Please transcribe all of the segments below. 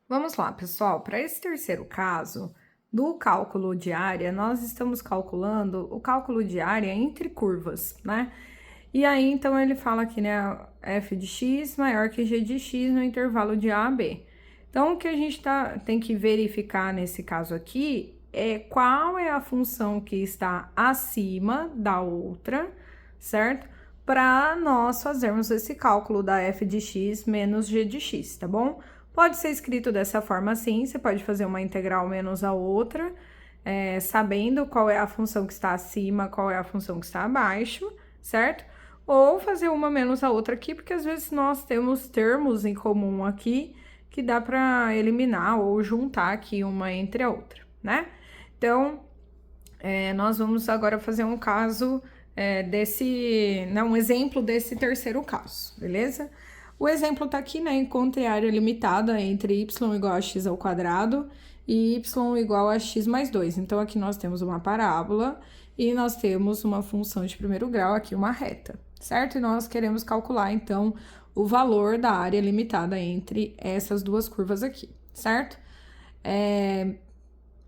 Vamos lá, pessoal. Para esse terceiro caso, do cálculo de área, nós estamos calculando o cálculo de área entre curvas, né? E aí, então, ele fala aqui, né, f de x maior que g de x no intervalo de a a b. Então, o que a gente tem que verificar nesse caso aqui é qual é a função que está acima da outra, certo? Para nós fazermos esse cálculo da f de x menos g de x, tá bom? Pode ser escrito dessa forma assim, você pode fazer uma integral menos a outra, sabendo qual é a função que está acima, qual é a função que está abaixo, certo? Ou fazer uma menos a outra aqui, porque às vezes nós temos termos em comum aqui que dá para eliminar ou juntar aqui uma entre a outra, né? Então, nós vamos agora fazer um caso um exemplo desse terceiro caso, beleza? O exemplo tá aqui, né? Encontre a área limitada entre y igual a x ao quadrado e y igual a x mais 2. Então, aqui nós temos uma parábola e nós temos uma função de primeiro grau, aqui uma reta, certo? E nós queremos calcular, então, o valor da área limitada entre essas duas curvas aqui, certo?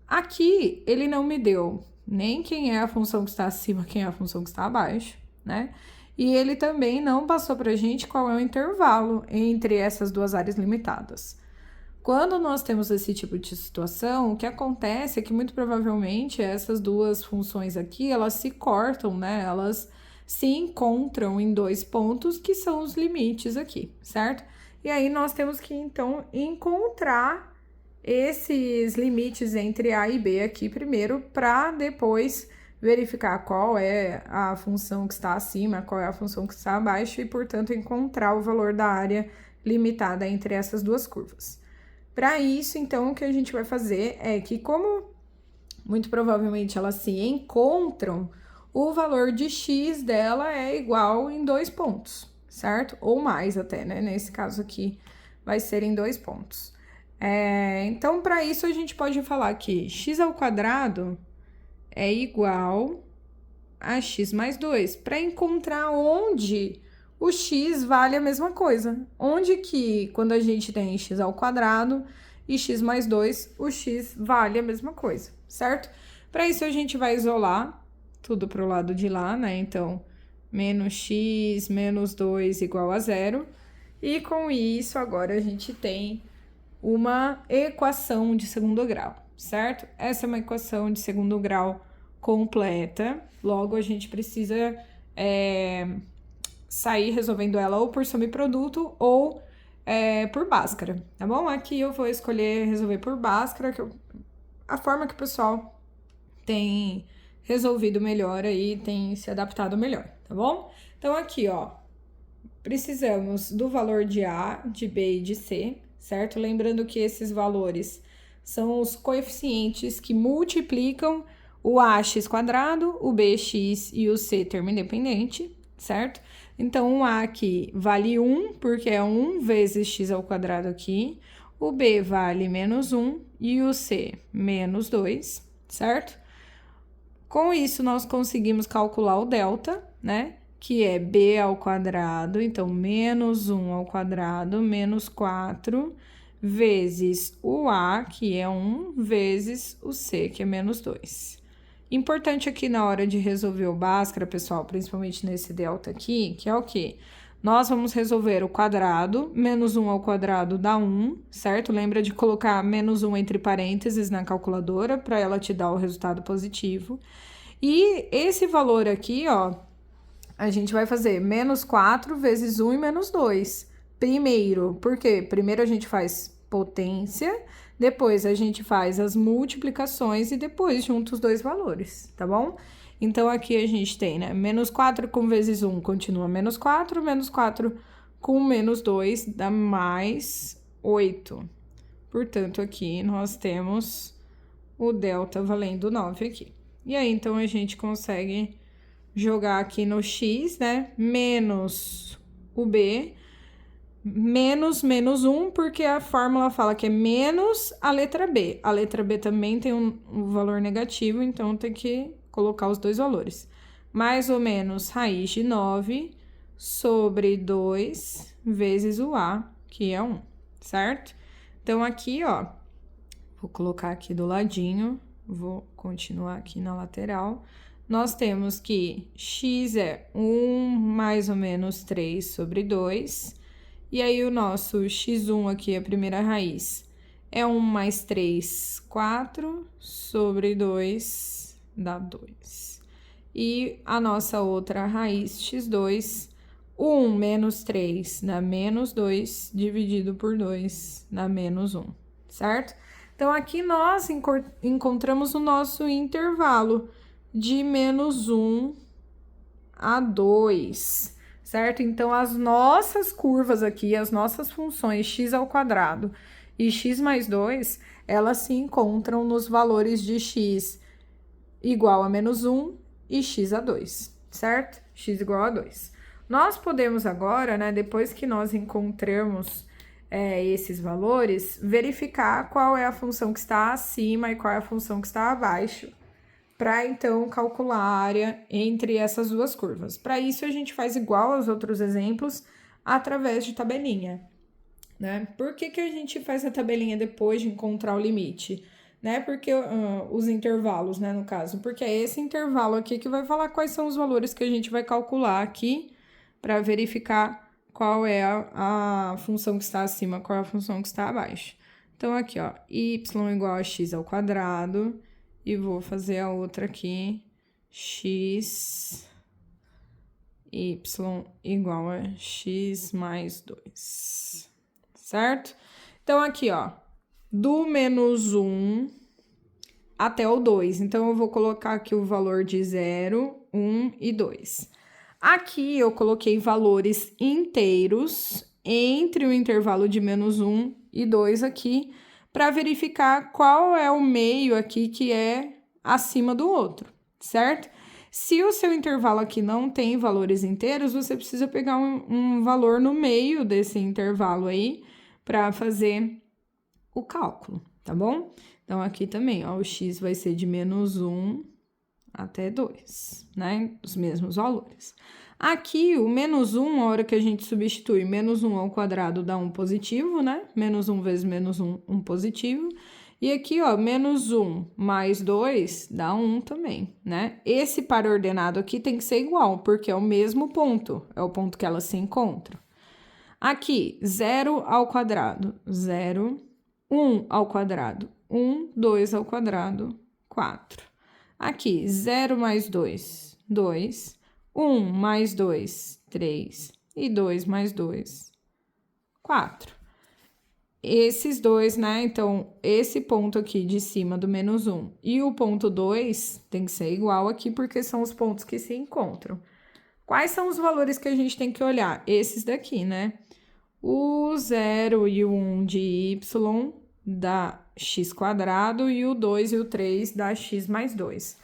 Aqui, ele não me deu nem quem é a função que está acima, quem é a função que está abaixo, né? E ele também não passou para a gente qual é o intervalo entre essas duas áreas limitadas. Quando nós temos esse tipo de situação, o que acontece é que muito provavelmente essas duas funções aqui, elas se cortam, né? Elas se encontram em dois pontos que são os limites aqui, certo? E aí nós temos que, então, encontrar esses limites entre A e B aqui primeiro, para depois verificar qual é a função que está acima, qual é a função que está abaixo e, portanto, encontrar o valor da área limitada entre essas duas curvas. Para isso, então, o que a gente vai fazer é que, como muito provavelmente elas se encontram, o valor de x dela é igual em dois pontos, certo? Ou mais até, né? Nesse caso aqui, vai ser em dois pontos. Então, para isso, a gente pode falar que x ao quadrado é igual a x mais 2, para encontrar onde o x vale a mesma coisa. Onde que, quando a gente tem x ao quadrado e x mais 2, o x vale a mesma coisa, certo? Para isso, a gente vai isolar tudo para o lado de lá, né? Então, menos x menos 2 igual a zero. E com isso, agora a gente tem uma equação de segundo grau, certo? Essa é uma equação de segundo grau completa, logo a gente precisa sair resolvendo ela ou por soma e produto ou por Bhaskara, tá bom? Aqui eu vou escolher resolver por Bhaskara, a forma que o pessoal tem resolvido melhor aí, tem se adaptado melhor, tá bom? Então aqui, ó, precisamos do valor de A, de B e de C, certo? Lembrando que esses valores são os coeficientes que multiplicam o ax quadrado, o bx e o c termo independente, certo? Então, o a aqui vale 1, porque é 1 vezes x ao quadrado aqui, o b vale menos 1 e o c menos 2, certo? Com isso, nós conseguimos calcular o delta, né? Que é b ao quadrado, então, menos 1 ao quadrado, menos 4, vezes o a, que é 1, vezes o c, que é menos 2. Importante aqui na hora de resolver o Bhaskara, pessoal, principalmente nesse delta aqui, que é o quê? Nós vamos resolver o quadrado, menos 1 ao quadrado dá 1, certo? Lembra de colocar menos 1 entre parênteses na calculadora, para ela te dar o resultado positivo. E esse valor aqui, ó, a gente vai fazer menos 4 vezes 1 e menos 2. Primeiro, porque primeiro a gente faz potência, depois a gente faz as multiplicações e depois junta os dois valores, tá bom? Então, aqui a gente tem, né, menos 4 com vezes 1 continua menos 4 com menos 2 dá mais 8. Portanto, aqui nós temos o delta valendo 9 aqui. E aí, então, a gente consegue jogar aqui no x, né, menos o b, menos 1, porque a fórmula fala que é menos a letra B. A letra B também tem um valor negativo, então tem que colocar os dois valores. Mais ou menos raiz de 9 sobre 2 vezes o A, que é 1, certo? Então, aqui, ó, vou colocar aqui do ladinho, vou continuar aqui na lateral. Nós temos que x é 1 mais ou menos 3 sobre 2. E aí, o nosso x1 aqui, a primeira raiz, é 1 mais 3, 4 sobre 2, dá 2. E a nossa outra raiz, x2, 1 menos 3 dá menos 2, dividido por 2 dá menos 1, certo? Então, aqui nós encontramos o nosso intervalo de menos 1 a 2, certo? Então, as nossas curvas aqui, as nossas funções x ao quadrado e x mais 2, elas se encontram nos valores de x igual a menos 1 e x a 2, certo? X igual a 2. Nós podemos agora, né, depois que nós encontramos esses valores, verificar qual é a função que está acima e qual é a função que está abaixo, para então calcular a área entre essas duas curvas. Para isso, a gente faz igual aos outros exemplos, através de tabelinha, né? Por que que a gente faz a tabelinha depois de encontrar o limite? Né? Porque os intervalos, né, no caso, porque é esse intervalo aqui que vai falar quais são os valores que a gente vai calcular aqui para verificar qual é a função que está acima, qual é a função que está abaixo. Então, aqui, ó, y igual a x ao quadrado, e vou fazer a outra aqui, x, y igual a x mais 2, certo? Então, aqui, ó, do menos 1 até o 2. Então, eu vou colocar aqui o valor de 0, 1 e 2. Aqui, eu coloquei valores inteiros entre o intervalo de menos 1 e 2 aqui, para verificar qual é o meio aqui que é acima do outro, certo? Se o seu intervalo aqui não tem valores inteiros, você precisa pegar um valor no meio desse intervalo aí, para fazer o cálculo, tá bom? Então, aqui também, ó, o x vai ser de menos 1 até 2, né? Os mesmos valores. Aqui, o menos 1, a hora que a gente substitui menos 1 ao quadrado dá 1 positivo, né? Menos 1 vezes menos 1, 1 positivo. E aqui, ó, menos 1 mais 2 dá 1 também, né? Esse par ordenado aqui tem que ser igual, porque é o mesmo ponto, é o ponto que elas se encontram. Aqui, 0 ao quadrado, 0. 1 ao quadrado, 1, 2 ao quadrado, 4. Aqui, 0 mais 2, 2. 1 mais 2, 3. E 2 mais 2, 4. Esses dois, né? Então, esse ponto aqui de cima do menos 1 e o ponto 2 tem que ser igual aqui, porque são os pontos que se encontram. Quais são os valores que a gente tem que olhar? Esses daqui, né? O 0 e o 1 de y dá x quadrado e o 2 e o 3 dá x mais 2.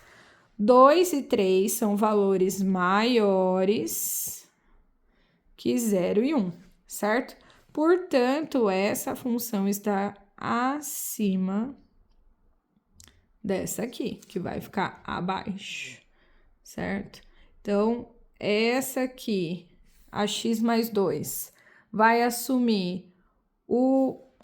2 e 3 são valores maiores que 0 e 1, certo? Portanto, essa função está acima dessa aqui, que vai ficar abaixo, certo? Então, essa aqui, a x mais 2, vai assumir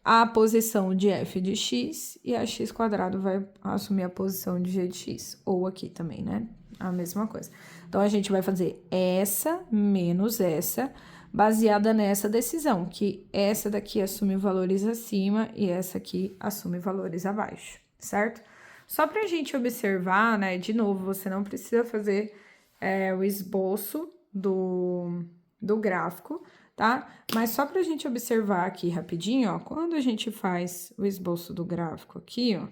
a posição de f de x e a x quadrado vai assumir a posição de g de x. Ou aqui também, né? A mesma coisa. Então, a gente vai fazer essa menos essa, baseada nessa decisão, que essa daqui assume valores acima e essa aqui assume valores abaixo, certo? Só pra gente observar, né? De novo, você não precisa fazer o esboço do gráfico, tá? Mas só pra gente observar aqui rapidinho, ó, quando a gente faz o esboço do gráfico aqui, ó,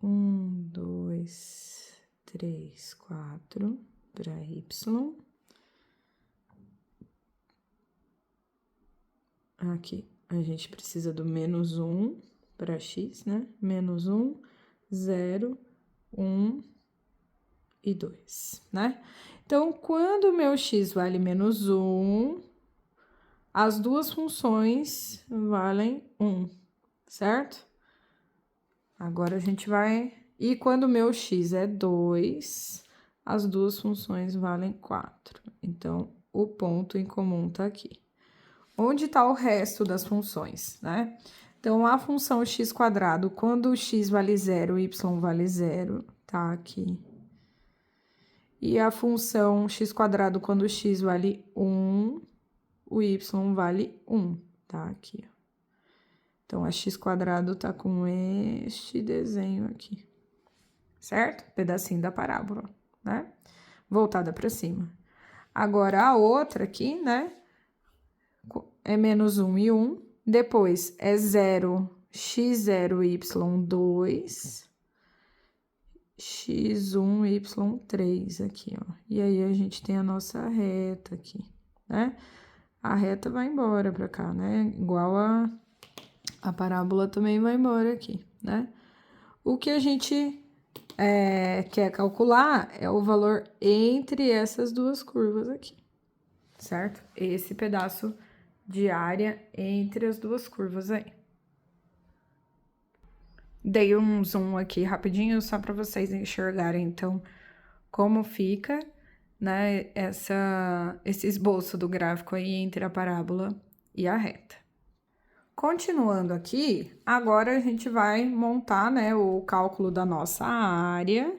um, dois, três, 4 para y. Aqui, a gente precisa do menos 1 para x, né? Menos 1, 0, 1 e 2, né? Então, quando o meu x vale menos 1, as duas funções valem 1, certo? Agora, a gente vai... E quando o meu x é 2, as duas funções valem 4. Então, o ponto em comum tá aqui. Onde tá o resto das funções, né? Então, a função x², quando o x vale 0, o y vale 0, tá aqui. E a função x², quando o x vale 1, o y vale 1, tá aqui. Então, a x² tá com este desenho aqui, certo? Pedacinho da parábola, né? Voltada para cima. Agora, a outra aqui, né? É menos 1 e 1. Depois, é 0, x0, y2, x1, y3 aqui, ó. E aí, a gente tem a nossa reta aqui, né? A reta vai embora pra cá, né? Igual a parábola também vai embora aqui, né? O que a gente quer calcular é o valor entre essas duas curvas aqui, certo? Esse pedaço de área entre as duas curvas aí. Dei um zoom aqui rapidinho, só para vocês enxergarem, então, como fica, né, esse esboço do gráfico aí entre a parábola e a reta. Continuando aqui, agora a gente vai montar, né, o cálculo da nossa área,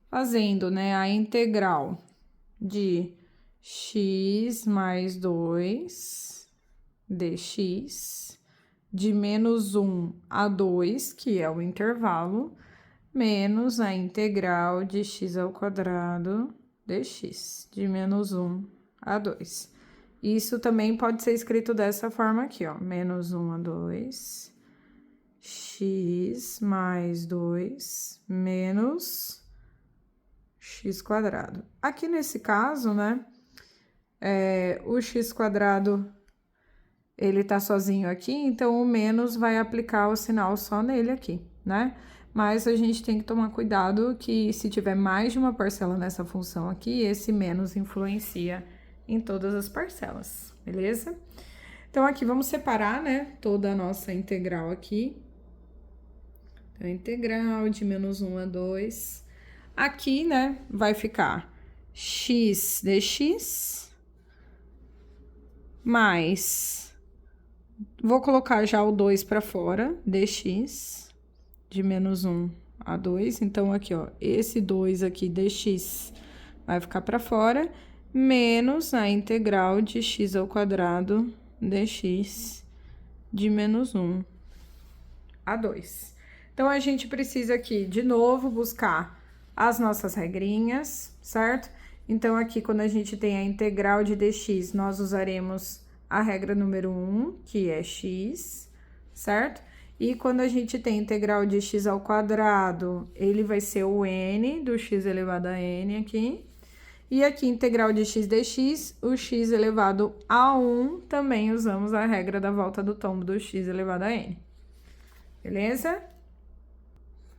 fazendo, né, a integral de x mais 2 dx, de menos 1 a 2, que é o intervalo, menos a integral de x² dx, de menos 1 a 2. Isso também pode ser escrito dessa forma aqui, ó, menos 1 a 2, x mais 2, menos x². Aqui nesse caso, né, o x², ele tá sozinho aqui, então o menos vai aplicar o sinal só nele aqui, né? Mas a gente tem que tomar cuidado que se tiver mais de uma parcela nessa função aqui, esse menos influencia em todas as parcelas, beleza? Então, aqui vamos separar, né, toda a nossa integral aqui. Então, integral de menos 1 a 2. Aqui, né, vai ficar x dx mais... Vou colocar já o 2 para fora, dx, de menos 1 a 2. Então, aqui, ó, esse 2 aqui, dx, vai ficar para fora, menos a integral de x² dx, de menos 1 a 2. Então, a gente precisa aqui, de novo, buscar as nossas regrinhas, certo? Então, aqui, quando a gente tem a integral de dx, nós usaremos a regra número 1, que é x, certo? E quando a gente tem integral de x², ele vai ser o n do x elevado a n aqui. E aqui, integral de x dx, o x elevado a 1, também usamos a regra da volta do tombo do x elevado a n. Beleza?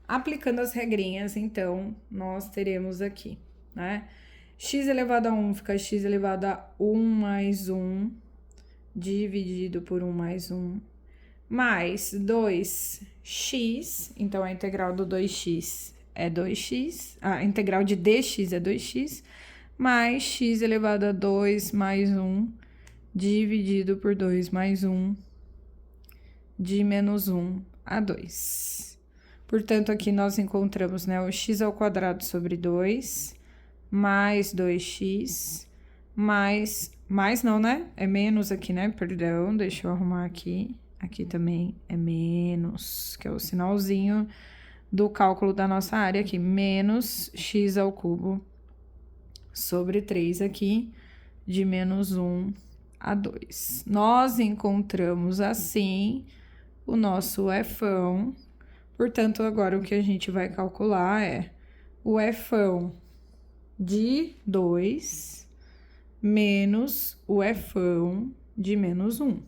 Aplicando as regrinhas, então, nós teremos aqui, né? X elevado a 1 fica x elevado a 1 mais 1, dividido por 1 mais 1, mais 2x, então a integral do 2x é 2x, a integral de dx é 2x, mais x elevado a 2 mais 1, dividido por 2 mais 1, de menos 1 a 2. Portanto, aqui nós encontramos, né, o x² sobre 2, mais 2x, mais não, né? É menos aqui, né? Perdão, deixa eu arrumar aqui. Aqui também é menos, que é o sinalzinho do cálculo da nossa área aqui. Menos x² sobre 3 aqui, de menos 1 a 2. Nós encontramos, assim, o nosso fão. Portanto, agora o que a gente vai calcular é o fão de 2 menos o fão de menos 1,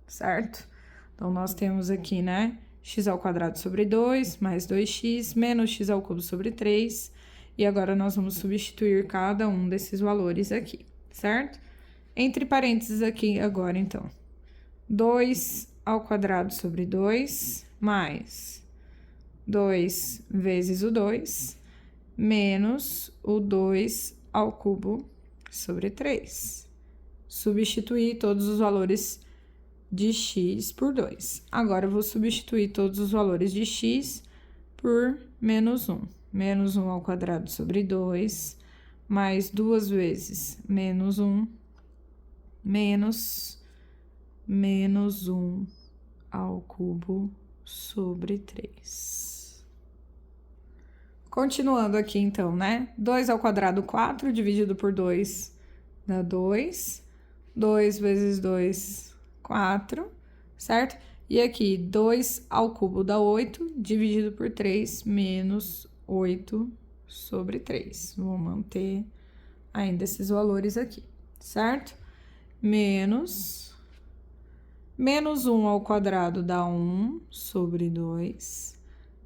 certo? Então, nós temos aqui, né, x² sobre 2, mais 2x, menos x³ sobre 3, e agora nós vamos substituir cada um desses valores aqui, certo? Entre parênteses aqui agora, então, 2² sobre 2, mais 2 vezes o 2, menos o 2 ao cubo sobre 3. Substituir todos os valores de x por 2. Agora, eu vou substituir todos os valores de x por menos 1. Menos 1 ao quadrado sobre 2, mais 2 vezes menos 1, menos 1 ao cubo sobre 3. Continuando aqui, então, né? 2 ao quadrado, 4, dividido por 2, dá 2. 2 vezes 2, 4, certo? E aqui, 2 ao cubo dá 8, dividido por 3, menos 8 sobre 3. Vou manter ainda esses valores aqui, certo? Menos 1 ao quadrado dá 1 sobre 2.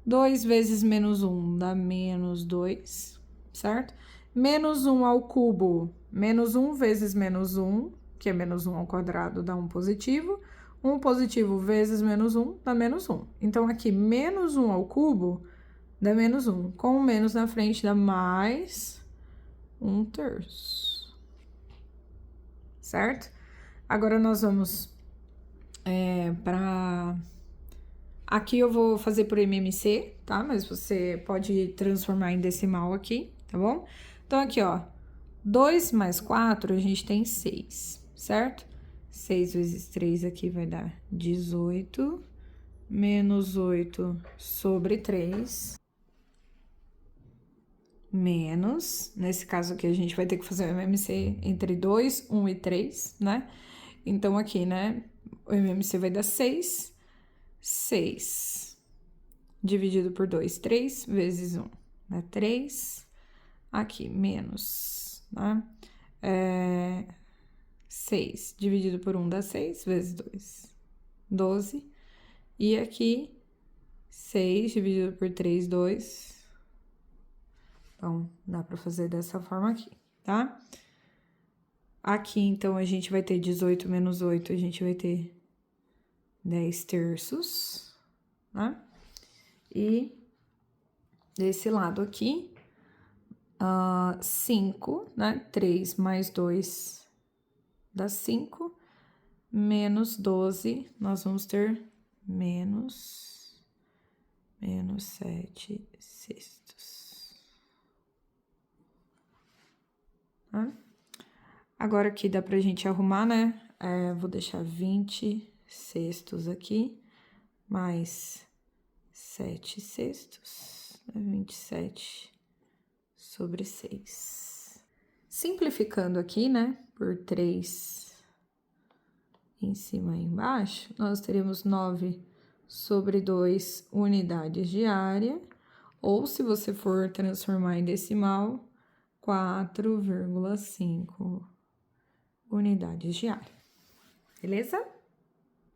2 vezes menos 1 dá menos 2, certo? Menos 1 ao cubo, menos 1 vezes menos 1, que é menos 1 ao quadrado, dá 1 positivo. 1 positivo vezes menos 1 dá menos 1. Então, aqui, menos 1 ao cubo dá menos 1. Com o menos na frente, dá mais 1/3. Certo? Agora, nós vamos para... Aqui eu vou fazer por MMC, tá? Mas você pode transformar em decimal aqui, tá bom? Então, aqui, ó, 2 mais 4, a gente tem 6, certo? 6 vezes 3 aqui vai dar 18, menos 8 sobre 3, menos, nesse caso aqui a gente vai ter que fazer o MMC entre 2, 1 e 3, né? Então, aqui, né, o MMC vai dar 6, 6 dividido por 2, 3 vezes 1, dá 3, aqui, menos, né? 6 dividido por 1 dá 6, vezes 2, 12. E aqui, 6 dividido por 3, 2. Então, dá para fazer dessa forma aqui, tá? Aqui, então, a gente vai ter 18 menos 8, a gente vai ter 10/3, né? E desse lado aqui, 5, né? 3 mais 2 dá 5, menos 12, nós vamos ter menos 7/6. Tá? Agora aqui dá pra gente arrumar, né? Vou deixar 20/6 aqui, mais 7/6, 27 sobre 6. Simplificando aqui, né? Por 3 em cima e embaixo, nós teremos 9 sobre 2 unidades de área, ou se você for transformar em decimal, 4,5 unidades de área. Beleza?